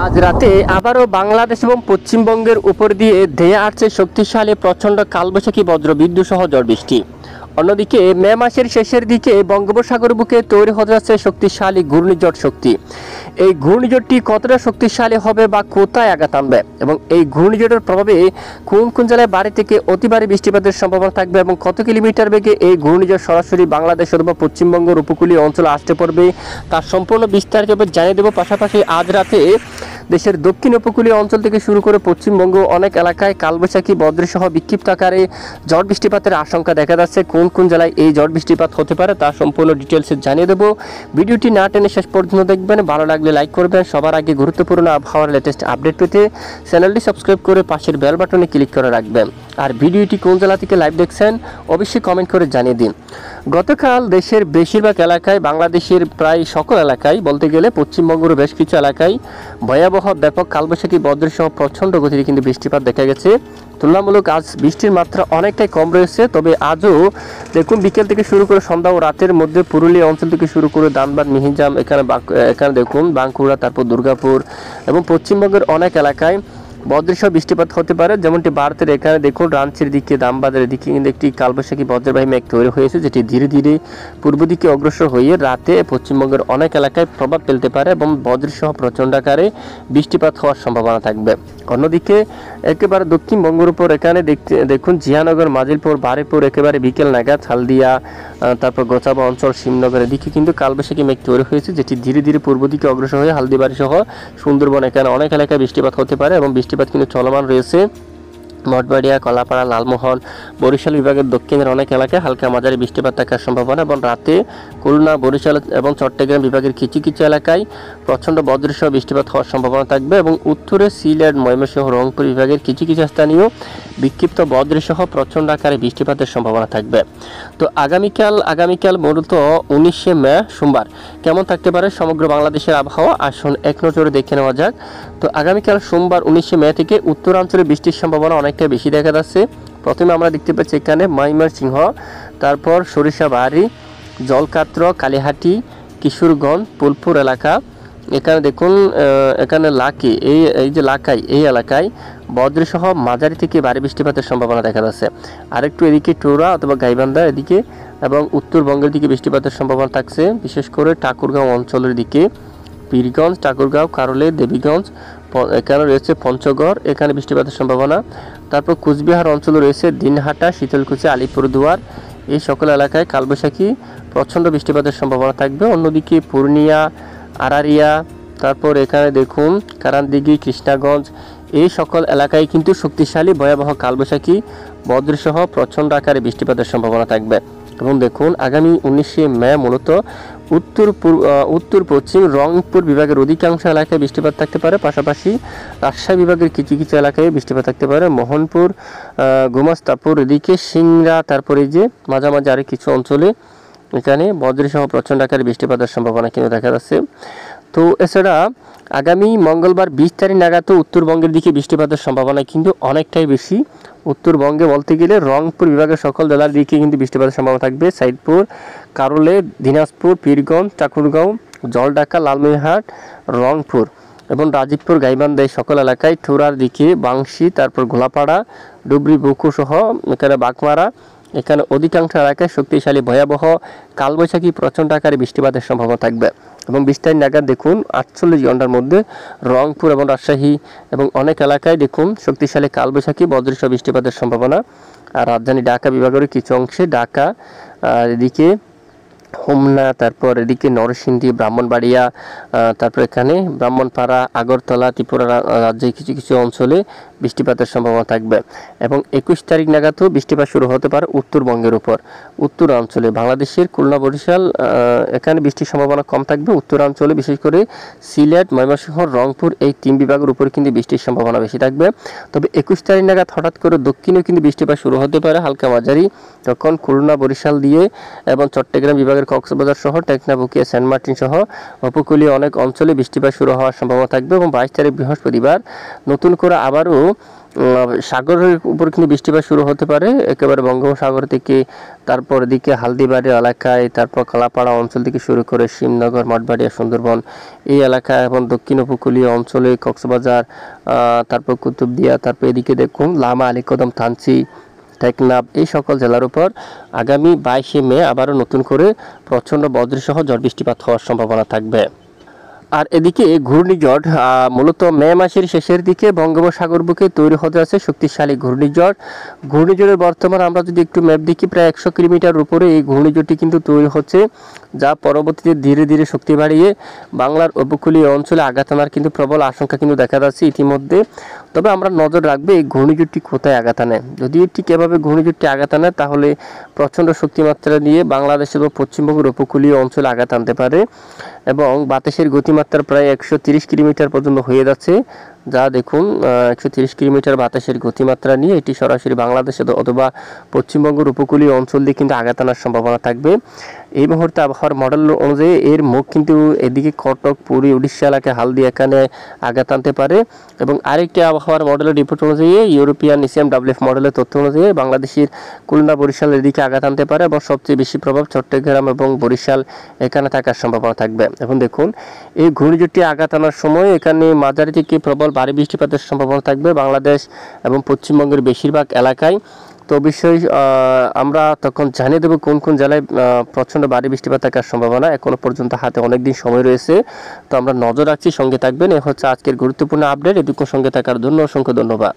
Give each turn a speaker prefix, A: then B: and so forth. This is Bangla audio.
A: আজ রাতে আবারও বাংলাদেশ এবং পশ্চিমবঙ্গের উপর দিয়ে ধেয়ে আসছে শক্তিশালী প্রচণ্ড কালবৈশাখী বজ্রবিদ্যুৎ সহ ঝড় বৃষ্টি। অন্যদিকে মে মাসের শেষের দিকে বঙ্গোপসাগর বুকে তৈরি হতে যাচ্ছে শক্তিশালী ঘূর্ণিঝড় শক্তি। এই ঘূর্ণিঝড়টি কতটা শক্তিশালী হবে বা কোথায় আঘাত আনবে এবং এই ঘূর্ণিঝড়ের প্রভাবে কোন কোন জেলায় ভারী থেকে অতি ভারী বৃষ্টিপাতের সম্ভাবনা থাকবে এবং কত কিলোমিটার বেগে এই ঘূর্ণিঝড় সরাসরি বাংলাদেশ অথবা পশ্চিমবঙ্গের উপকূলীয় অঞ্চলে আসতে পারবে তার সম্পূর্ণ বিস্তারিতভাবে জানিয়ে দেব। পাশাপাশি আজ রাতে দেশের দক্ষিণ উপকূলীয় অঞ্চল থেকে শুরু করে পশ্চিমবঙ্গ অনেক এলাকায় কালবৈশাখী বজ্রসহ বিক্ষিপ্ত আকারে ঝড় বৃষ্টিপাতের আশঙ্কা দেখা যাচ্ছে। কোন কোন জেলায় এই ঝড় বৃষ্টিপাত হতে পারে তার সম্পূর্ণ ডিটেলসে জানিয়ে দেবো। ভিডিওটি না টেনে শেষ পর্যন্ত দেখবেন, ভালো লাগলে লাইক করবেন। সবার আগে গুরুত্বপূর্ণ আবহাওয়ার লেটেস্ট আপডেট পেতে চ্যানেলটি সাবস্ক্রাইব করে পাশের বেল বাটনে ক্লিক করে রাখবেন। আর ভিডিওটি কোন জেলা থেকে লাইভ দেখছেন অবশ্যই কমেন্ট করে জানিয়ে দিন। গতকাল দেশের বেশিরভাগ এলাকায়, বাংলাদেশের প্রায় সকল এলাকায় বলতে গেলে পশ্চিমবঙ্গের বেশ কিছু এলাকায় ভয়াবহ ব্যাপক কালবৈশাখী বজ্রসহ প্রচণ্ড গতিতে কিন্তু বৃষ্টিপাত দেখা গেছে। তুলনামূলক আজ বৃষ্টির মাত্রা অনেকটাই কম রয়েছে, তবে আজও দেখুন বিকেল থেকে শুরু করে সন্ধ্যা ও রাতের মধ্যে পুরুলিয়া অঞ্চল থেকে শুরু করে ধানবাদ, মিহিজাম, এখানে দেখুন বাঁকুড়া, তারপর দুর্গাপুর এবং পশ্চিমবঙ্গের অনেক এলাকায় বজ্রসহ বৃষ্টিপাত হতে পারে। যেমনটি ভারতের এখানে দেখুন রাঞ্চির দিকে, দামবাদের দিকে কিন্তু একটি কালবৈশাখী বজ্রবাহী মেঘ তৈরি হয়েছে, যেটি ধীরে ধীরে পূর্ব দিকে অগ্রসর হয়ে রাতে পশ্চিমবঙ্গের অনেক এলাকায় প্রভাব ফেলতে পারে এবং বজ্রসহ প্রচণ্ড আকারে বৃষ্টিপাত হওয়ার সম্ভাবনা থাকবে। অন্যদিকে একেবারে দক্ষিণবঙ্গের উপর এখানে দেখুন জিয়ানগর, মাজিলপুর, বারুইপুর একেবারে বিকেল নাগাদ, হালদিয়া, তারপর গোচাবা অঞ্চল, শিবনগরের দিকে কিন্তু কালবৈশাখী মেঘ তৈরি হয়েছে, যেটি ধীরে ধীরে পূর্ব দিকে অগ্রসর হয়ে হালদিবাড়ি সহ সুন্দরবন এখানে অনেক এলাকায় বৃষ্টিপাত হতে পারে এবং বৃষ্টিপাত কিন্তু চলমান রয়েছে। মঠবাড়িয়া, কলাপাড়া, লালমোহন, বরিশাল বিভাগের দক্ষিণের অনেক এলাকায় হালকা মাঝারি বৃষ্টিপাত থাকার সম্ভাবনা এবং রাতে খুলনা, বরিশাল এবং চট্টগ্রাম বিভাগের কিছু কিছু এলাকায় প্রচণ্ড বজ্রসহ বৃষ্টিপাত হওয়ার সম্ভাবনা থাকবে এবং উত্তরে সিলেট, ময়মনসিংহ, রংপুর বিভাগের কিছু কিছু স্থানীয় বিক্ষিপ্ত বজ্রসহ প্রচণ্ড আকারে বৃষ্টিপাতের সম্ভাবনা থাকবে। তো আগামীকাল মূলত 19শে মে সোমবার কেমন থাকতে পারে সমগ্র বাংলাদেশের আবহাওয়া আসুন এক নজরে দেখে নেওয়া যাক। তো আগামীকাল সোমবার 19শে মে থেকে উত্তরাঞ্চলে বৃষ্টির সম্ভাবনা অনেকটা বেশি দেখা যাচ্ছে। প্রথমে আমরা দেখতে পাচ্ছি এখানে ময়মনসিংহ, তারপর সরিষাবাড়ি, জলকাত্র, কালীহাটি, কিশোরগঞ্জ, ফুলপুর এলাকা, এখানে দেখুন এখানে লাকি, এই যে লাকাই, এই এলাকায় বজ্রসহ মাঝারি থেকে ভারী বৃষ্টিপাতের সম্ভাবনা দেখা যাচ্ছে। আরেকটু এদিকে টোরা অথবা গাইবান্ধা এদিকে এবং উত্তরবঙ্গের দিকে বৃষ্টিপাতের সম্ভাবনা থাকছে, বিশেষ করে ঠাকুরগাঁও অঞ্চলের দিকে, পীরগঞ্জ, ঠাকুরগাঁও, কারলে, দেবীগঞ্জ, এখানে রয়েছে পঞ্চগড়, এখানে বৃষ্টিপাতের সম্ভাবনা। তারপর কুচবিহার অঞ্চলে রয়েছে দিনহাটা, শীতলকুচি, আলিপুরদুয়ার, এই সকল এলাকায় কালবৈশাখী প্রচণ্ড বৃষ্টিপাতের সম্ভাবনা থাকবে। অন্যদিকে পূর্ণিয়া, আরারিয়া, তারপর এখানে দেখুন কারানদিঘি, কৃষ্ণাগঞ্জ, এই সকল এলাকায় কিন্তু শক্তিশালী ভয়াবহ কালবৈশাখী বজ্রসহ প্রচণ্ড আকারে বৃষ্টিপাতের সম্ভাবনা থাকবে। এবং দেখুন আগামী 19শে মে মূলত উত্তর পশ্চিম রংপুর বিভাগের অধিকাংশ এলাকায় বৃষ্টিপাত থাকতে পারে, পাশাপাশি রাজশাহী বিভাগের কিছু কিছু এলাকায় বৃষ্টিপাত থাকতে পারে। মোহনপুর, গোমাস্তাপুর এদিকে, সিংড়া, তারপরে যে মাঝামাঝি আরও কিছু অঞ্চলে এখানে বজ্রসহ প্রচণ্ড আকারে বৃষ্টিপাতের সম্ভাবনা কিন্তু দেখা যাচ্ছে। তো এছাড়া আগামী মঙ্গলবার 20 তারিখ নাগাদ উত্তরবঙ্গের দিকে বৃষ্টিপাতের সম্ভাবনা কিন্তু অনেকটাই বেশি। উত্তরবঙ্গে বলতে গেলে রংপুর বিভাগের সকল জেলার দিকে কিন্তু বৃষ্টিপাতের সম্ভাবনা থাকবে। সাইদপুর, কারলে, দিনাজপুর, পীরগঞ্জ, ঠাকুরগাঁও, জলঢাকা, লালমনিরহাট, রংপুর এবং রাজীবপুর, গাইবান্ধা এই সকল এলাকায়, ঠোরার দিকে বাংশী, তারপর ঘোলাপাড়া, ডুবরি, বুকু সহ এখানে বাগমারা, এখানে অধিকাংশ এলাকায় শক্তিশালী ভয়াবহ কালবৈশাখী প্রচণ্ড আকারে বৃষ্টিপাতের সম্ভাবনা থাকবে। এবং 20 তারিখ নাগাদ দেখুন 48 ঘন্টার মধ্যে রংপুর এবং রাজশাহী এবং অনেক এলাকায় দেখুন শক্তিশালী কালবৈশাখী বজ্রসহ বৃষ্টিপাতের সম্ভাবনা। আর রাজধানী ঢাকা বিভাগের কিছু অংশে, ঢাকা, এদিকে হোমনা, তারপর এদিকে নরসিংদী, ব্রাহ্মণবাড়িয়া, তারপর এখানে ব্রাহ্মণপাড়া, আগরতলা, ত্রিপুরা রাজ্যের কিছু কিছু অঞ্চলে বৃষ্টিপাতের সম্ভাবনা থাকবে। এবং 21 তারিখ নাগাদও বৃষ্টিপাত শুরু হতে পারে উত্তরবঙ্গের উপর। উত্তরাঞ্চলে বাংলাদেশের খুলনা, বরিশাল এখানে বৃষ্টির সম্ভাবনা কম থাকবে। উত্তরাঞ্চলে বিশেষ করে সিলেট, ময়মনসিংহ, রংপুর এই 3 বিভাগের উপর কিন্তু বৃষ্টির সম্ভাবনা বেশি থাকবে। তবে 21 তারিখ নাগাদ হঠাৎ করে দক্ষিণেও কিন্তু বৃষ্টিপাত শুরু হতে পারে হালকা মাঝারি, তখন খুলনা, বরিশাল দিয়ে এবং চট্টগ্রাম বিভাগের কক্সবাজার সহ টেকনাফ, বুকিয়া, সেন্ট মার্টিন সহ উপকূলীয় অনেক অঞ্চলে বৃষ্টিপাত শুরু হওয়ার সম্ভাবনা থাকবে। এবং 22 তারিখ বৃহস্পতিবার নতুন করে আবারও সাগরের উপর কিন্তু বৃষ্টিপাত শুরু হতে পারে একেবারে বঙ্গোপসাগর থেকে, তারপর এদিকে হালদিবাড়ি এলাকায়, তারপর কলাপাড়া অঞ্চল থেকে শুরু করে শিবনগর, মঠবাড়িয়া, সুন্দরবন এই এলাকা এবং দক্ষিণ উপকূলীয় অঞ্চলে কক্সবাজার, তারপর কুতুবদিয়া, তারপর এদিকে দেখুন লামা, আলীকদম, থানচি, টেকনাফ এই সকল জেলার উপর আগামী 22শে মে আবারও নতুন করে প্রচণ্ড বজ্রসহ ঝড় বৃষ্টিপাত হওয়ার সম্ভাবনা থাকবে। আর এদিকে ঘূর্ণিঝড় মূলত মে মাসের শেষের দিকে বঙ্গোপসাগর বুকে তৈরি হতে আছে শক্তিশালী ঘূর্ণিঝড়। ঘূর্ণিঝড়ের বর্তমান আমরা যদি একটু ম্যাপ দেখি, প্রায় 100 কিলোমিটার উপরে এই ঘূর্ণিঝড়টি কিন্তু তৈরি হচ্ছে, যা পরবর্তীতে ধীরে ধীরে শক্তি বাড়িয়ে বাংলার উপকূলীয় অঞ্চলে আঘাত আনার কিন্তু প্রবল আশঙ্কা কিন্তু দেখা যাচ্ছে ইতিমধ্যে। তবে আমরা নজর রাখবো এই ঘূর্ণিঝড়টি কোথায় আঘাত আনে। যদি ঠিক এভাবে ঘূর্ণিঝড়টি আঘাত আনে তাহলে প্রচণ্ড শক্তিমাত্রা নিয়ে বাংলাদেশের ও পশ্চিমবঙ্গের উপকূলীয় অঞ্চলে আঘাত আনতে পারে এবং বাতাসের গতিমাত্রা প্রায় 130 কিলোমিটার পর্যন্ত হয়ে যাচ্ছে, যা দেখুন 130 কিলোমিটার বাতাসের গতিমাত্রা নিয়ে এটি সরাসরি বাংলাদেশ অথবা পশ্চিমবঙ্গের উপকূলীয় অঞ্চল দিয়ে কিন্তু আঘাত আনার সম্ভাবনা থাকবে। এই মুহূর্তে আবহাওয়ার মডেল অনুযায়ী এর মুখ কিন্তু এদিকে কটক, পুরী, উড়িষ্যা এলাকায় হালদিয়া এখানে আঘাত আনতে পারে এবং আরেকটি আবহাওয়ার মডেলের রিপোর্ট অনুযায়ী ইউরোপিয়ান ECMWF মডেলের তথ্য অনুযায়ী বাংলাদেশের খুলনা, বরিশালের দিকে আঘাত আনতে পারে এবং সবচেয়ে বেশি প্রভাব চট্টগ্রাম এবং বরিশাল এখানে থাকার সম্ভাবনা থাকবে। এখন দেখুন এই ঘূর্ণিঝড়টি আঘাত আনার সময় এখানে মাঝারি থেকে প্রবল ভারী বৃষ্টিপাতের সম্ভাবনা থাকবে বাংলাদেশ এবং পশ্চিমবঙ্গের বেশিরভাগ এলাকায়। তো অবশ্যই আমরা তখন জানিয়ে দেবো কোন কোন জেলায় প্রচণ্ড ভারী বৃষ্টিপাত থাকার সম্ভাবনা। এখনো পর্যন্ত হাতে অনেক দিন সময় রয়েছে, তো আমরা নজর রাখছি, সঙ্গে থাকবেন। এ হচ্ছে আজকের গুরুত্বপূর্ণ আপডেট। এটুকু সঙ্গে থাকার জন্য অসংখ্য ধন্যবাদ।